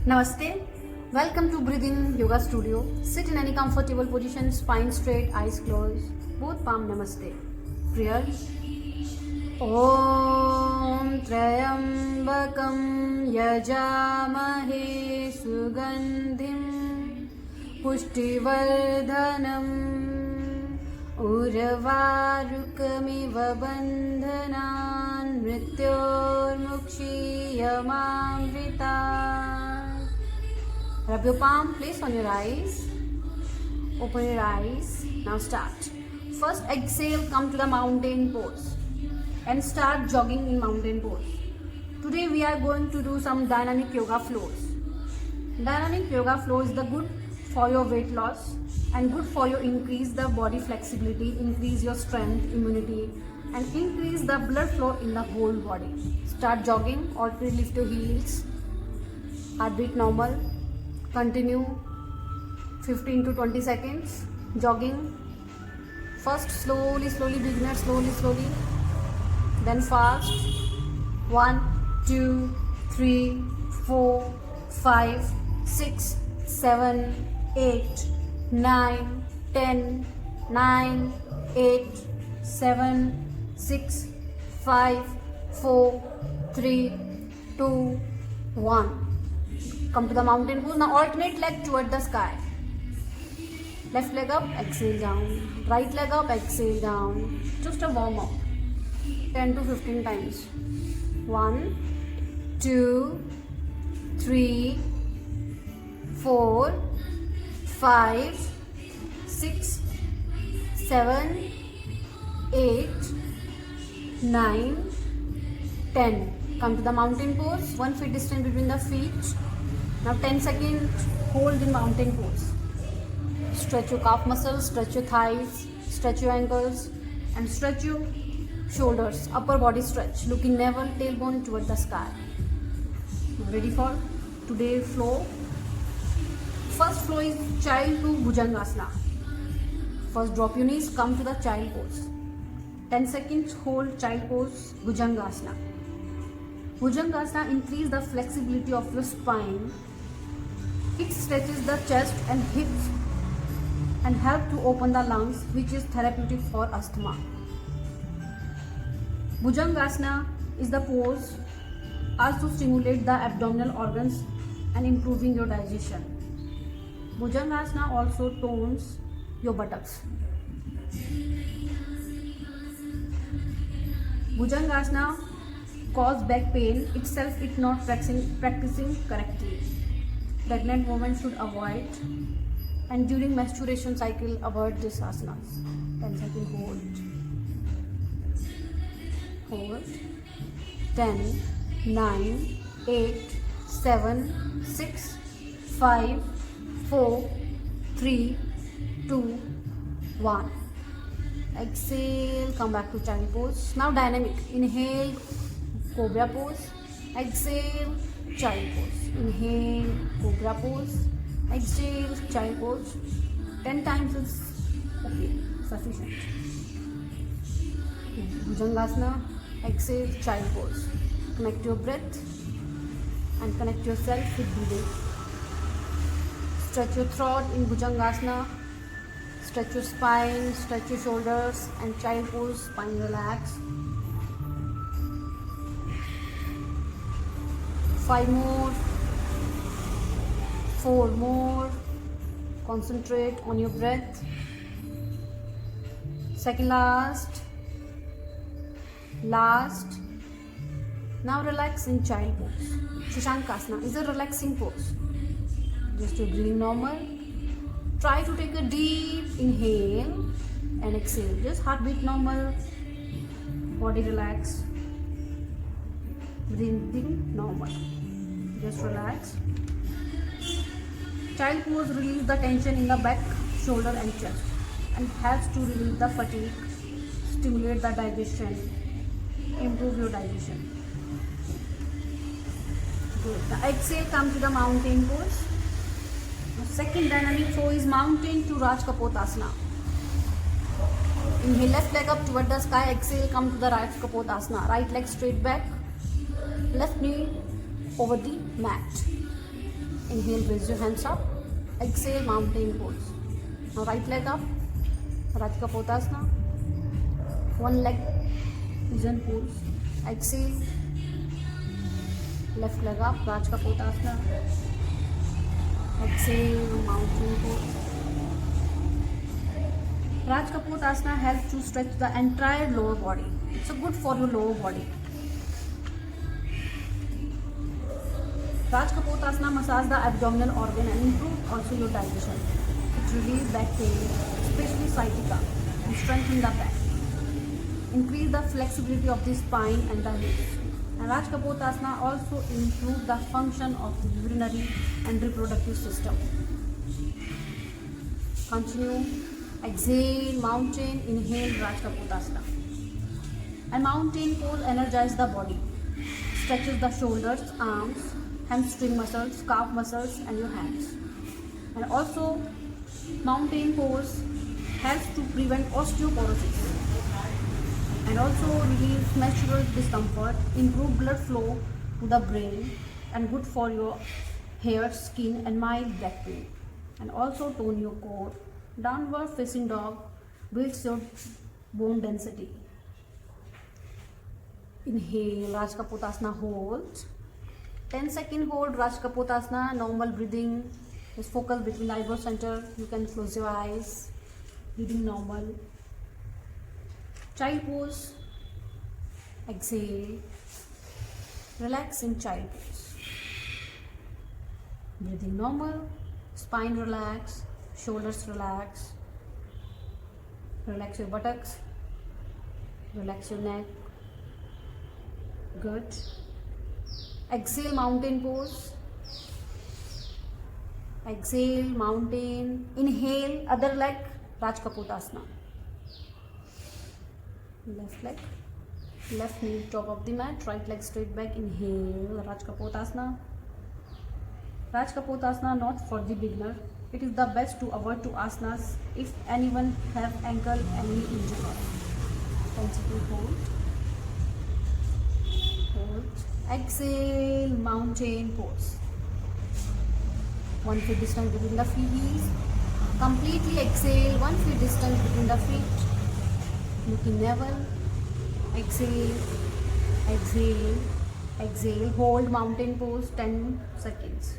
Namaste. Welcome to Breathe In Yoga Studio. Sit in any comfortable position, spine straight, eyes closed, both palm namaste. Prayer. Om Trayambakam Yajamahe Sugandhim Pushtivardhanam Urvarukamiv Bandhanan Mrityormukshiyamamritan. Rub your palm, place on your eyes. Open your eyes. Now start. First exhale, come to the mountain pose and start jogging in mountain pose. Today we are going to do some dynamic yoga flows. Dynamic yoga flow is the good for your weight loss and good for your increase the body flexibility, increase your strength, immunity and increase the blood flow in the whole body. Start jogging or lift your heels. Heartbeat normal. Continue 15 to 20 seconds jogging. First slowly, beginner, slowly. Then fast. 1, 2, 3, 4, 5, 6, 7, 8, 9, 10, 9, 8, 7, 6, 5, 4, 3, 2, 1. Come to the mountain pose. Now alternate leg toward the sky. Left leg up, exhale down. Right leg up, exhale down. Just a warm up. 10 to 15 times. 1, 2, 3, 4, 5, 6, 7, 8, 9, 10. Come to the mountain pose. 1 foot distance between the feet. Now 10 seconds, hold in mountain pose. Stretch your calf muscles, stretch your thighs, stretch your ankles and stretch your shoulders, upper body stretch, looking navel, tailbone toward the sky. Ready for today's flow? First flow is child to Bhujangasana. First drop your knees, come to the child pose. 10 seconds, hold child pose, Bhujangasana. Bhujangasana increase the flexibility of your spine. It stretches the chest and hips and help to open the lungs, which is therapeutic for asthma. Bhujangasana is the pose also stimulate the abdominal organs and improving your digestion. Bhujangasana also tones your buttocks. Bhujangasana cause back pain itself if not practicing correctly. Pregnant women should avoid, and during menstruation cycle avoid these asanas. 10 seconds hold. 10, 9, 8, 7, 6, 5, 4, 3, 2, 1. Exhale, come back to child pose. Now dynamic. Inhale, cobra pose. Exhale, child pose. Inhale, cobra pose. Exhale, child pose. 10 times is okay, sufficient. Bhujangasana. Exhale, child pose. Connect your breath and connect yourself with breathing. Stretch your throat in Bhujangasana. Stretch your spine, stretch your shoulders and child pose, spine relax. 5 more, 4 more. Concentrate on your breath. Second last. Now relax in child pose. Shashankasana is a relaxing pose. Just your breathing normal. Try to take a deep inhale and exhale. Just heartbeat normal. Body relax. Breathing normal. Just relax. Child pose release the tension in the back, shoulder and chest and helps to relieve the fatigue, stimulate the digestion, improve your digestion. Good. Now exhale, come to the mountain pose. Now second dynamic flow is mountain to Rajkapotasana. Inhale, left leg up toward the sky. Exhale, come to the Rajkapotasana. Right leg straight back. Left knee over the mat. Inhale, raise your hands up. Exhale, mountain pose. Now right leg up. Rajkapotasana. One leg pigeon pose. Exhale. Left leg up. Rajkapotasana. Exhale, mountain pose. Rajkapotasana helps to stretch the entire lower body. It's good for your lower body. Rajkapotasana massage the abdominal organ and improve also your digestion. It relieves back pain, especially sciatica, and strengthen the back. Increase the flexibility of the spine and the hips. And Rajkapotasana also improve the function of the urinary and reproductive system. Continue. Exhale, mountain. Inhale, Rajkapotasana. And mountain pose energizes the body. Stretches the shoulders, arms, hamstring muscles, calf muscles and your hands. And also mountain pose helps to prevent osteoporosis and also relieves menstrual discomfort, improve blood flow to the brain and good for your hair, skin and mild back pain. And also tone your core. Downward facing dog builds your bone density. Inhale, Rajkapotasana, hold. 10-second hold, Rajkapotasana, normal breathing. Just focus between the eyebrow center. You can close your eyes. Breathing normal. Child pose. Exhale. Relax in child pose. Breathing normal. Spine relax. Shoulders relax. Relax your buttocks. Relax your neck. Good. Exhale, mountain pose. Exhale, mountain. Inhale, other leg, Rajkapotasana. Left leg, left knee top of the mat, right leg straight back. Inhale, Rajkapotasana. Rajkapotasana not for the beginner. It is the best to avoid two asanas if anyone have ankle and knee injury. Continue, hold. Hold. Exhale, mountain pose. 1 foot distance between the feet. Completely exhale, 1 foot distance between the feet. Looking navel. Exhale, exhale, exhale. Hold mountain pose 10 seconds.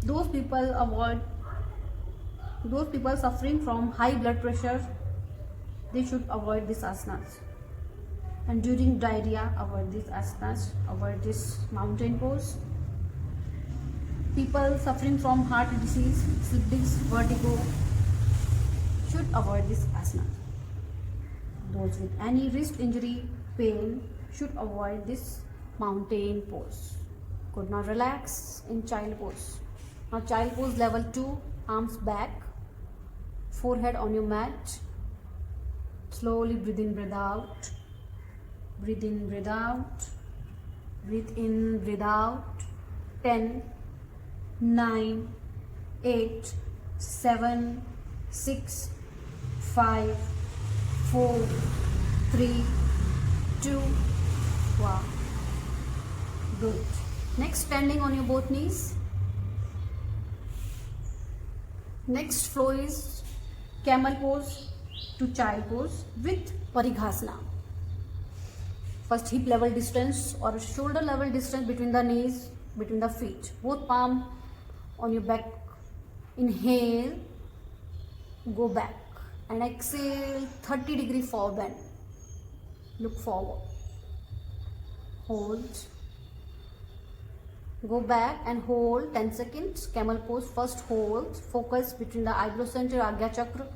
Those people suffering from high blood pressure, they should avoid these asanas. And during diarrhea, avoid these asanas, avoid this mountain pose. People suffering from heart disease, slip disc, vertigo should avoid this asana. Those with any wrist injury, pain should avoid this mountain pose. Good. Now relax in child pose. Now child pose level 2, arms back, forehead on your mat. Slowly breathe in, breathe out. Breathe in, breathe out. Breathe in, breathe out. 10, 9, 8, 7, 6, 5, 4, 3, 2, 1. Good. Next, standing on your both knees. Next flow is camel pose to child pose with Parighasana. First, hip level distance or shoulder level distance between the knees, between the feet. Both palm on your back. Inhale, go back and exhale, 30-degree forward bend. Look forward. Hold. Go back and hold 10 seconds. Camel pose. First hold. Focus between the eyebrow center, Agya Chakra.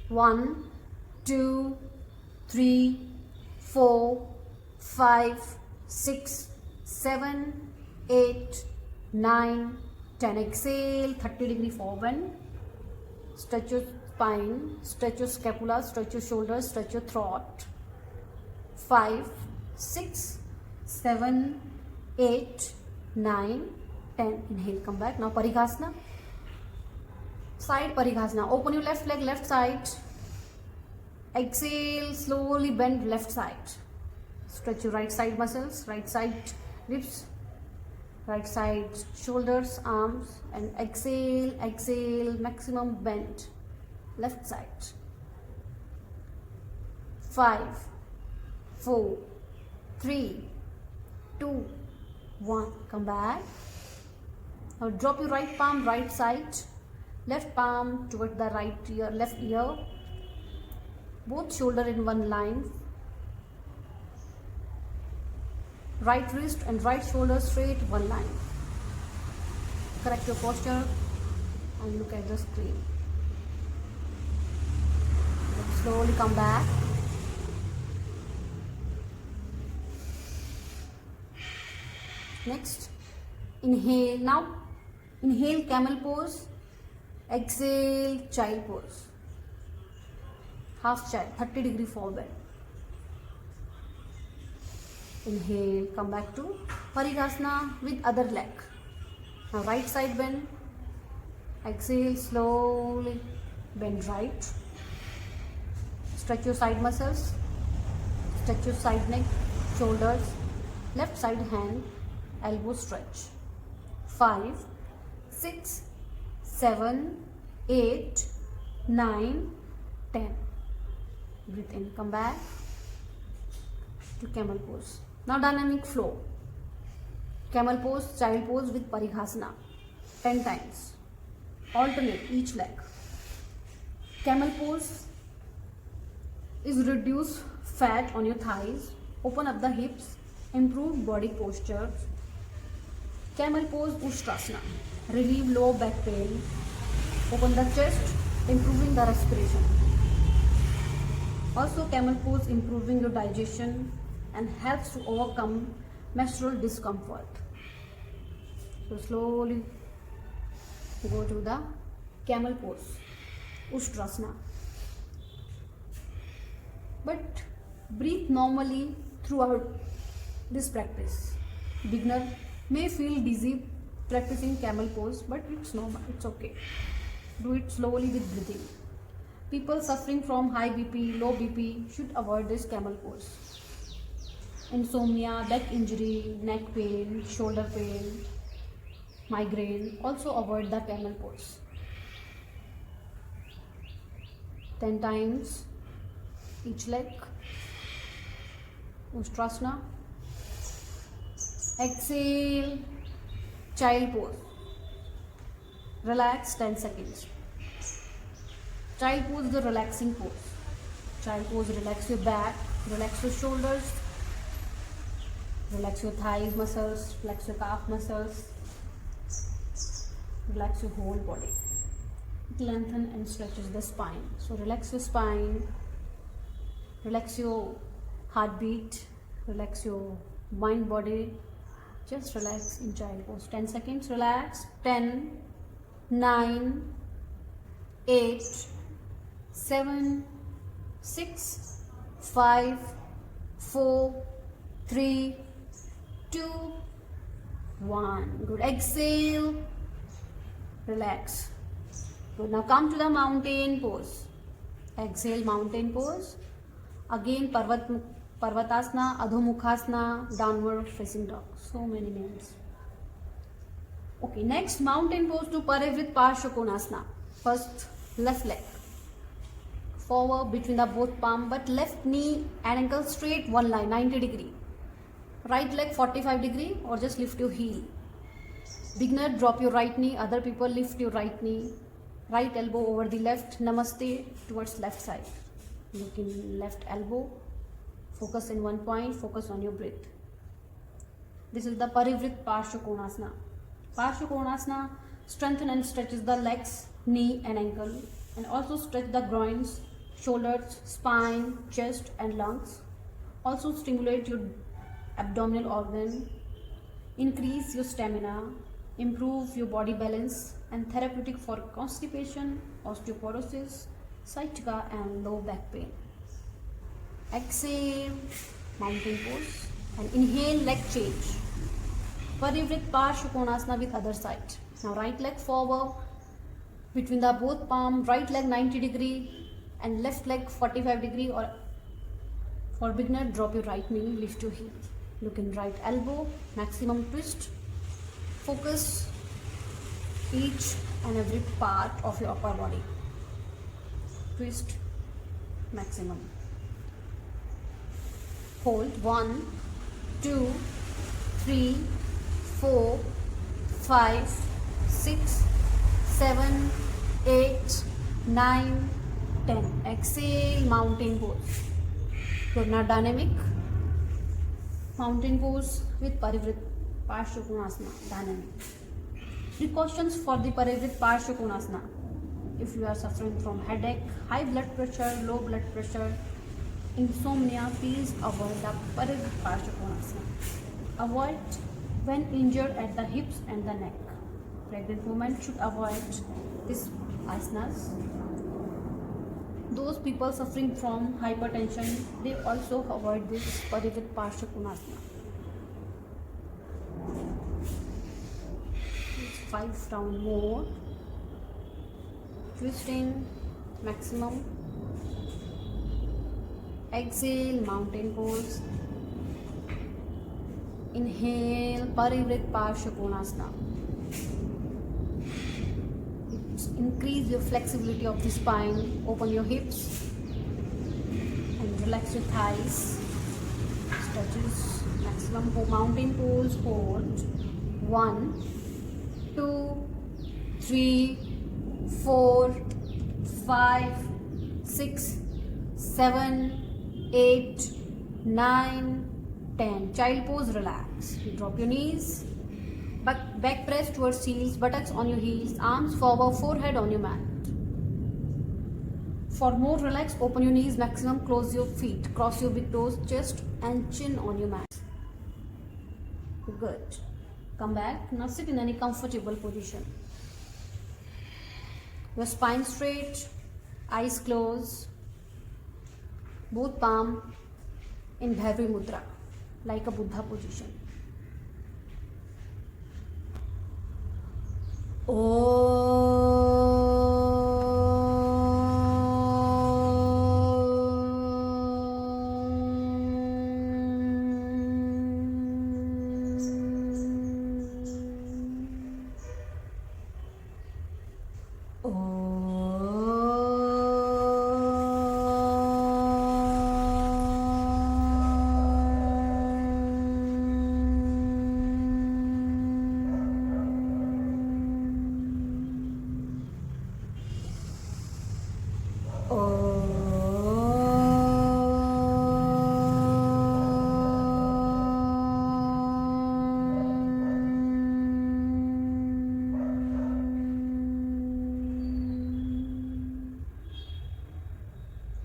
1, 2, 3, 4, 5, 6, 7, 8, 9, 10. Exhale, 30-degree forward bend. Stretch your spine, stretch your scapula, stretch your shoulders, stretch your throat. 5, 6, 7, 8, 9, 10. Inhale, come back. Now Parighasana. Side Parighasana. Open your left leg, left side. Exhale, slowly bend left side. Stretch your right side muscles, right side ribs. Right side, shoulders, arms, and exhale, exhale, maximum bend. Left side. 5, 4, 3, 2, 1. Come back. Now drop your right palm right side, left palm toward the right ear, left ear. Both shoulder in one line. Right wrist and right shoulder straight, one line. Correct your posture and look at the screen. Slowly come back. Next, inhale. Now, inhale camel pose. Exhale child pose. Half child, 30-degree forward. Inhale, come back to Parighasana with other leg. Now right side bend. Exhale, slowly bend right. Stretch your side muscles. Stretch your side neck, shoulders. Left side hand, elbow stretch. 5, 6, 7, 8, 9, 10. Breathe in, come back to camel pose. Now dynamic flow. Camel pose, child pose with Parighasana. 10 times. Alternate each leg. Camel pose is reduce fat on your thighs, open up the hips, improve body posture. Camel pose, Ustrasana. Relieve low back pain, open the chest, improving the respiration. Also camel pose improving your digestion and helps to overcome menstrual discomfort. So slowly go to the camel pose, Ustrasana. But breathe normally throughout this practice. Beginner may feel dizzy practicing camel pose, but it's normal, it's okay. Do it slowly with breathing. People suffering from high BP, low BP should avoid this camel pose. Insomnia, back injury, neck pain, shoulder pain, migraine, also avoid the camel pose. 10 times each leg. Ustrasana. Exhale, child pose. Relax 10 seconds. Child pose is the relaxing pose. Child pose, relax your back, relax your shoulders, relax your thighs muscles, relax your calf muscles, relax your whole body. It lengthens and stretches the spine. So relax your spine, relax your heartbeat, relax your mind, body. Just relax in child pose. 10 seconds, relax. 10, 9, 8, 7, 6, 5, 4, 3, 2, 1. Good. Exhale. Relax. Good. Now come to the mountain pose. Exhale, mountain pose. Again, Parvatasana, Adhomukhasana, downward facing dog. So many names. Okay, next mountain pose to Parivrit Parsvakonasana. First, left leg. Forward between the both palm, but left knee and ankle straight, one line, 90 degree. Right leg 45 degree, or just lift your heel. Beginner, drop your right knee. Other people, lift your right knee. Right elbow over the left. Namaste towards left side. Look in left elbow. Focus in one point. Focus on your breath. This is the Parivrit Parsvakonasana. Parsvakonasana strengthens and stretches the legs, knee and ankle, and also stretch the groins, shoulders, spine, chest and lungs. Also stimulate your abdominal organ, increase your stamina, improve your body balance, and therapeutic for constipation, osteoporosis, sciatica and low back pain. Exhale, mountain pose, and inhale, leg change. Parivrit Parsvakonasana with other side. Now right leg forward between the both palm, right leg 90 degree and left leg 45 degree, or for beginner, drop your right knee, lift your heel. Look in right elbow, maximum twist. Focus each and every part of your upper body. Twist maximum. Hold 1, 2, 3, 4, 5, 6, 7, 8, 9, 10. Exhale, mountain pose. You're dynamic mountain pose with Parivrit Parsvakonasana. Dynamic. Precautions for the Parivrit Parsvakonasana. If you are suffering from headache, high blood pressure, low blood pressure, insomnia, please avoid the Parivrit Parsvakonasana. Avoid when injured at the hips and the neck. Pregnant women should avoid this asanas. Those people suffering from hypertension, they also avoid this Parivrit Parsvakonasana. 5 rounds more. Twisting maximum. Exhale, mountain pose. Inhale, Parivrit Parsvakonasana. Increase your flexibility of the spine. Open your hips and relax your thighs. Stretches maximum. Mountain pose. Hold 1, 2, 3, 4, 5, 6, 7, 8, 9, 10. Child pose. Relax. You drop your knees. Back press towards heels, buttocks on your heels, arms forward, forehead on your mat. For more relax, open your knees maximum, close your feet, cross your big toes, chest and chin on your mat. Good. Come back. Now sit in any comfortable position. Your spine straight, eyes closed, both palm in Bhairavi Mudra, like a Buddha position.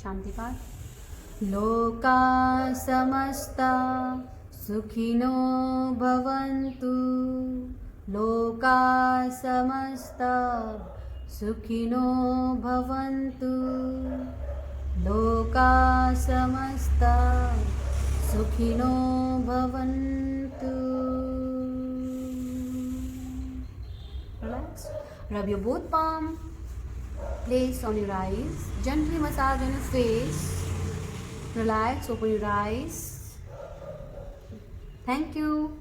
शांति पाठ। लोका समस्ता सुखिनो भवन्तु, लोका समस्ता सुखिनो भवन्तु, लोका समस्ता सुखिनो भवन्तु. Relax. Rub your both palm. Place on your eyes. Gently massage on your face. Relax. Open your eyes. Thank you.